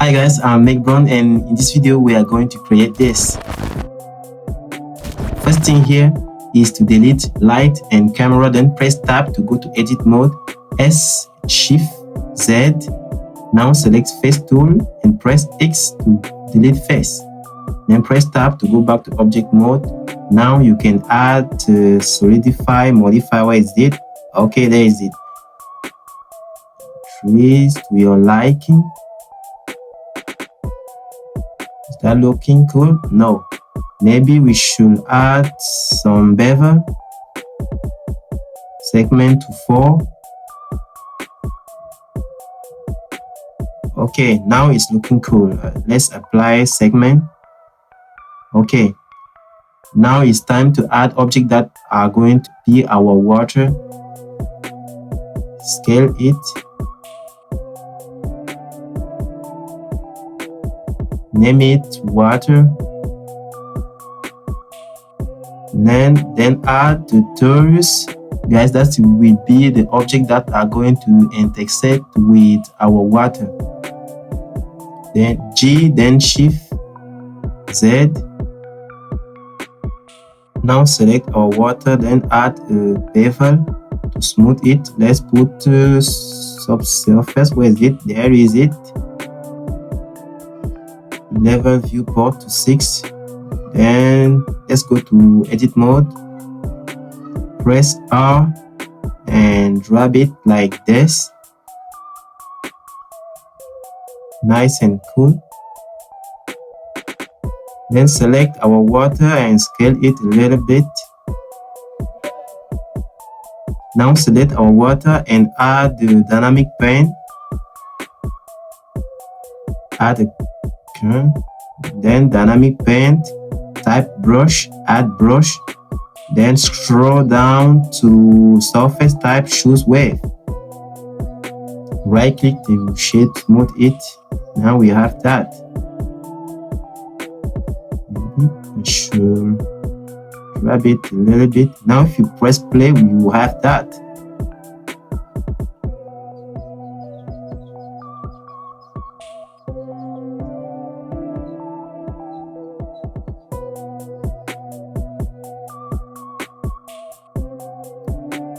Hi guys, I'm Brown, and in this video we are going to create this. First thing here is to delete light and camera, then press tab to go to edit mode, S Shift Z. Now select face tool and press X to delete face. Then press tab to go back to object mode. Now you can add solidify, modify. Where is it? Okay, there is it. Trees to your liking. Is that looking cool? No. Maybe we should add some bevel. Segment to 4. Okay, now it's looking cool. Let's apply segment. Okay, now it's time to add objects that are going to be our water. Scale it. Name it water. Then add tutorials. Guys, that will be the object that are going to intersect with our water. Then G, then Shift Z. Now select our water, then add a bevel to smooth it. Let's put subsurface. Where is it? There is it. Level viewport to 6. Then let's go to edit mode. Press R and drag it like this. Nice and cool. Then select our water and scale it a little bit. Now select our water and add the dynamic pen. Add a curve. Then dynamic pen. Type brush. Add brush. Then scroll down to surface type choose wave. Right click to shade smooth it. Now we have that. I should grab it a little bit. Now if you press play, we will have that.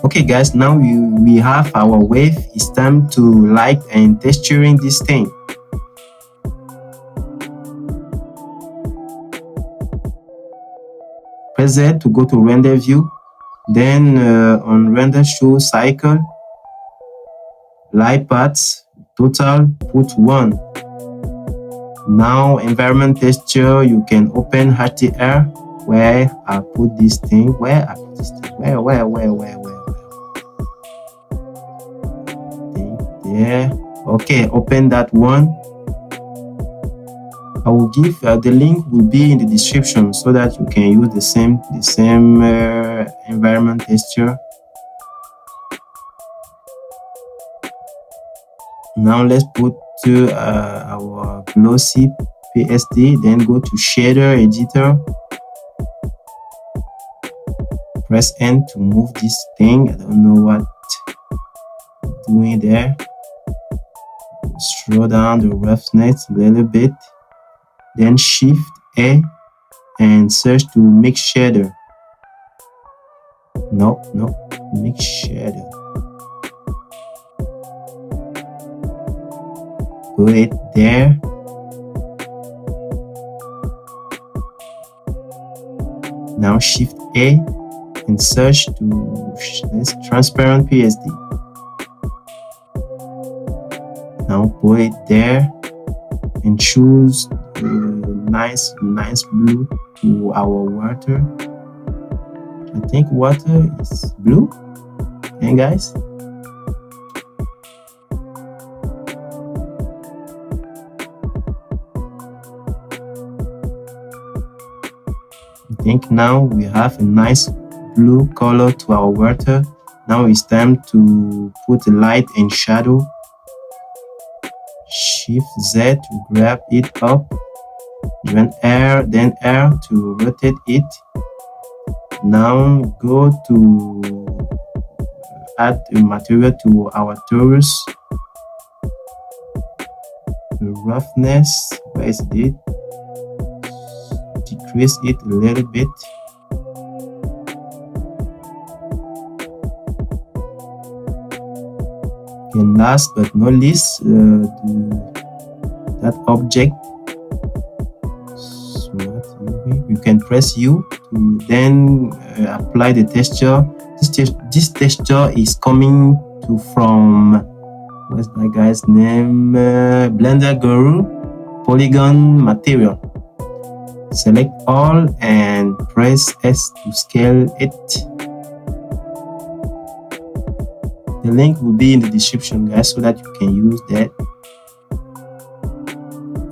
Okay guys, now we have our wave. It's time to light and texturing this thing. Press Z to go to render view. Then on render show cycle, light paths, total, put 1. Now environment texture, you can open HDR where I put this thing. Where I put this thing. Where. Yeah. Okay, open that one. I will give the link will be in the description so that you can use the same environment texture. Now let's put our glossy PSD. Then go to shader editor. Press N to move this thing. I don't know what it's doing there. Scroll down the roughness a little bit. Then Shift A and search to mix shader. No, mix shader. Put it there. Now Shift A and search to transparent PSD. Now put it there and choose nice blue to our water. I think water is blue. And guys, I think now we have a nice blue color to our water. Now it's time to put the light and shadow. Shift Z to grab it up. Then R to rotate it. Now go to add a material to our torus. roughness, raise it, decrease it a little bit. And last but not least, that object, you can press U to then apply the texture. This texture is coming from, what's that guy's name? Blender Guru Polygon Material. Select all and press S to scale it. The link will be in the description, guys, so that you can use that.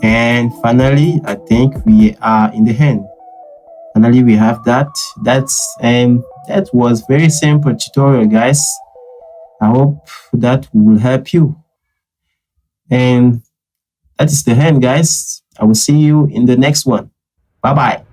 And finally, I think we are in the end. Finally, we have that. That was very simple tutorial, guys. I hope that will help you. And that is the end, guys. I will see you in the next one. Bye-bye.